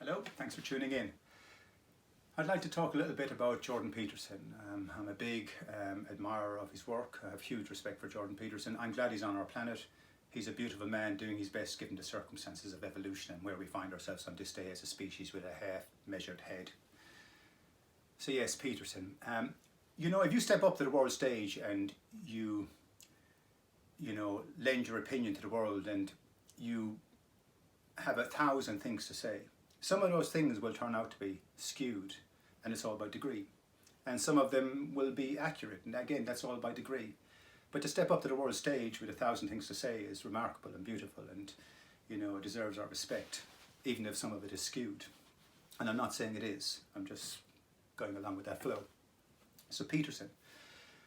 Hello, thanks for tuning in. I'd like to talk a little bit about Jordan Peterson. I'm a big admirer of his work. I have huge respect for Jordan Peterson. I'm glad he's on our planet. He's a beautiful man doing his best given the circumstances of evolution and where we find ourselves on this day as a species with a half-measured head. So yes, Peterson. If you step up to the world stage and you lend your opinion to the world and you have 1,000 things to say, some of those things will turn out to be skewed, and it's all by degree. And some of them will be accurate, and again, that's all by degree. But to step up to the world stage with 1,000 things to say is remarkable and beautiful, and it deserves our respect, even if some of it is skewed. And I'm not saying it is, I'm just going along with that flow. So Peterson.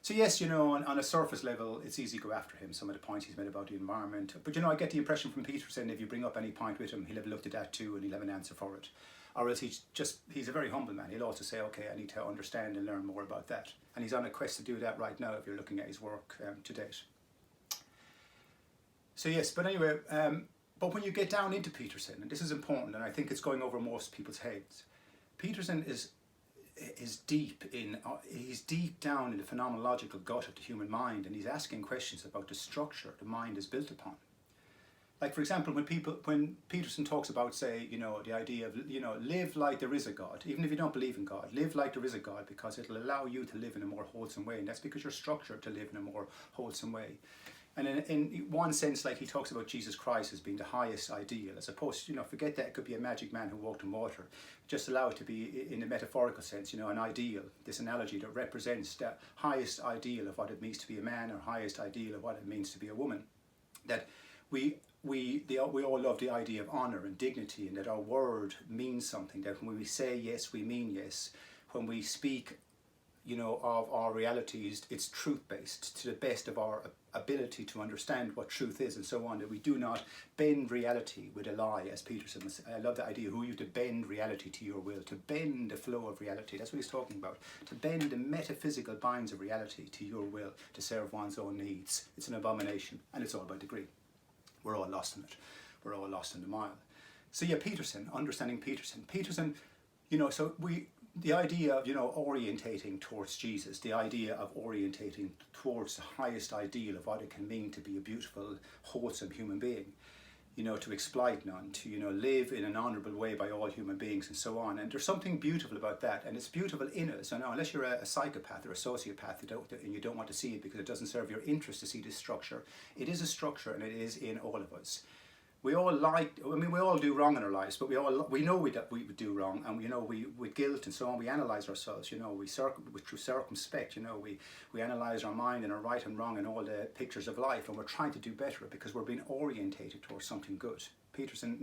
So yes, on a surface level, it's easy to go after him, some of the points he's made about the environment. But I get the impression from Peterson, if you bring up any point with him, he'll have looked at that too and he'll have an answer for it. Or else he's a very humble man. He'll also say, okay, I need to understand and learn more about that. And he's on a quest to do that right now if you're looking at his work to date. So yes, but anyway, but when you get down into Peterson, and this is important, and I think it's going over most people's heads, Peterson is deep down in the phenomenological gut of the human mind, and he's asking questions about the structure the mind is built upon. Like, for example, when Peterson talks about, say, the idea of, live like there is a God, even if you don't believe in God, live like there is a God, because it'll allow you to live in a more wholesome way, and that's because you're structured to live in a more wholesome way. And in one sense, like, he talks about Jesus Christ as being the highest ideal, as opposed to, forget that it could be a magic man who walked on water. Just allow it to be, in a metaphorical sense, an ideal, this analogy that represents the highest ideal of what it means to be a man, or highest ideal of what it means to be a woman. That we all love the idea of honor and dignity, and that our word means something, that when we say yes, we mean yes. When we speak of our realities, it's truth-based to the best of our ability to understand what truth is and so on, that we do not bend reality with a lie, as Peterson was. I love the idea, who you to bend reality to your will, to bend the flow of reality. That's what he's talking about, to bend the metaphysical binds of reality to your will, to serve one's own needs. It's an abomination, and it's all by degree. We're all lost in it. We're all lost in the mile. So yeah, Peterson, understanding Peterson. Peterson, the idea of, orientating towards Jesus, the idea of orientating towards the highest ideal of what it can mean to be a beautiful, wholesome human being, to exploit none, to, live in an honourable way by all human beings and so on. And there's something beautiful about that, and it's beautiful in us. I know, unless you're a psychopath or a sociopath and you don't want to see it because it doesn't serve your interest to see this structure, it is a structure and it is in all of us. We all we all do wrong in our lives, but we know we do wrong, and we with guilt and so on, we analyse ourselves, through circumspect, we analyse our mind and our right and wrong and all the pictures of life, and we're trying to do better because we're being orientated towards something good. Peterson,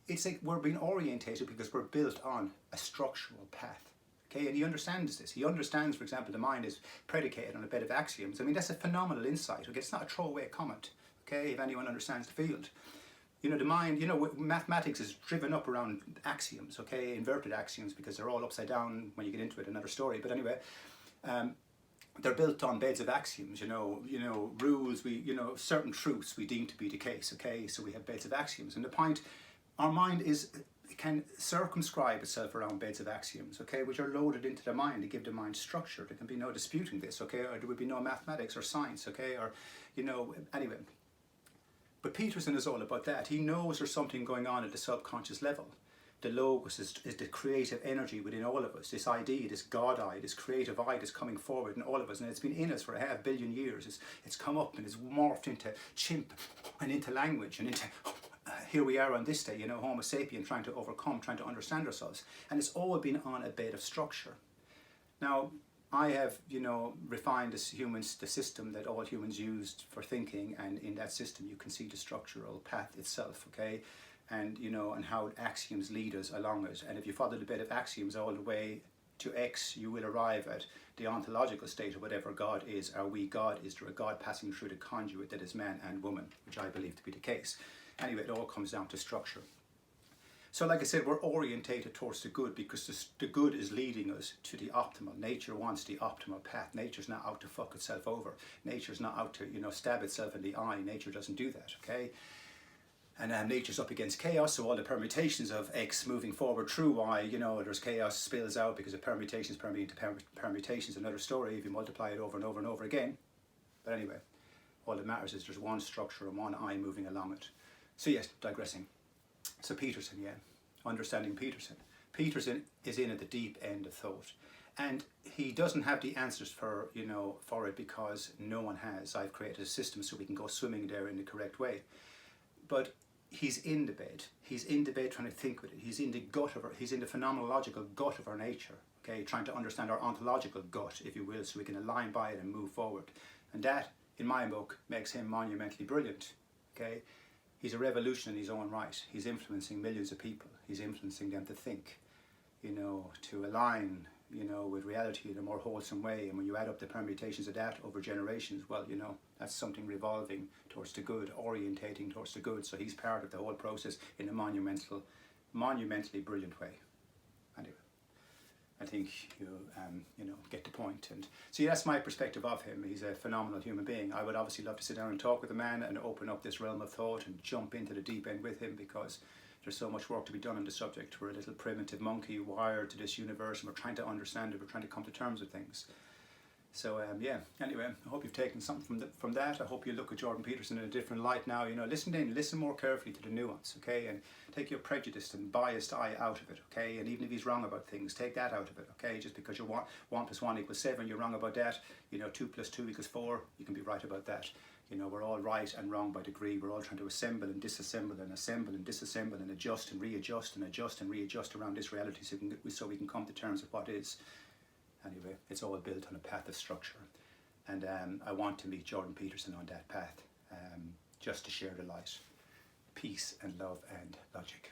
it's like we're being orientated because we're built on a structural path. Okay, and he understands this. He understands, for example, the mind is predicated on a bed of axioms. I mean, that's a phenomenal insight. Okay, it's not a throwaway comment. Okay, if anyone understands the field. The mind, mathematics is driven up around axioms, okay, inverted axioms, because they're all upside down when you get into it, another story. But anyway, they're built on beds of axioms, rules, certain truths we deem to be the case, okay, so we have beds of axioms. And the point, our mind can circumscribe itself around beds of axioms, okay, which are loaded into the mind to give the mind structure. There can be no disputing this, okay, or there would be no mathematics or science, okay, or, anyway. But Peterson is all about that. He knows there's something going on at the subconscious level. The logos is the creative energy within all of us, this idea, this God eye, this creative eye that's coming forward in all of us, and it's been in us for 500 million years. It's come up and it's morphed into chimp and into language and into, here we are on this day, Homo sapien, trying to understand ourselves. And it's all been on a bed of structure. Now, I have, refined the system that all humans used for thinking, and in that system you can see the structural path itself, okay? And, and how axioms lead us along it. And if you follow the bed of axioms all the way to X, you will arrive at the ontological state of whatever God is. Are we God? Is there a God passing through the conduit that is man and woman, which I believe to be the case. Anyway, it all comes down to structure. So like I said, we're orientated towards the good because the good is leading us to the optimal. Nature wants the optimal path. Nature's not out to fuck itself over. Nature's not out to, stab itself in the eye. Nature doesn't do that, okay? And nature's up against chaos, so all the permutations of X moving forward through Y, you know, there's chaos spills out because of permutations, permutations, another story if you multiply it over and over and over again. But anyway, all that matters is there's one structure and one I moving along it. So yes, digressing. So Peterson, yeah, understanding Peterson. Peterson is in at the deep end of thought. And he doesn't have the answers for, you know, for it because no one has. I've created a system so we can go swimming there in the correct way. But he's in the bed. He's in the bed trying to think with it. He's in the gut of he's in the phenomenological gut of our nature. Okay, trying to understand our ontological gut, if you will, so we can align by it and move forward. And that, in my book, makes him monumentally brilliant. Okay, he's a revolution in his own right. He's influencing millions of people. He's influencing them to think, you know, to align, you know, with reality in a more wholesome way. And when you add up the permutations of that over generations, well, you know, that's something revolving towards the good, orientating towards the good. So he's part of the whole process in a monumentally brilliant way. Anyway, I think you know, get the point. And so yeah, that's my perspective of him. He's a phenomenal human being. I would obviously love to sit down and talk with the man and open up this realm of thought and jump into the deep end with him, because there's so much work to be done on the subject. We're a little primitive monkey wired to this universe, and we're trying to understand it. We're trying to come to terms with things. So yeah, anyway, I hope you've taken something from that. I hope you look at Jordan Peterson in a different light now. You know, listen more carefully to the nuance, okay? And take your prejudiced and biased eye out of it, okay? And even if he's wrong about things, take that out of it, okay? Just because you're 1 + 1 = 7, you're wrong about that. You know, 2 + 2 = 4, you can be right about that. You know, we're all right and wrong by degree. We're all trying to assemble and disassemble and assemble and disassemble and adjust and readjust and adjust and readjust around this reality so we can come to terms with what is. Anyway, it's all built on a path of structure. And I want to meet Jordan Peterson on that path, just to share the light. Peace and love and logic.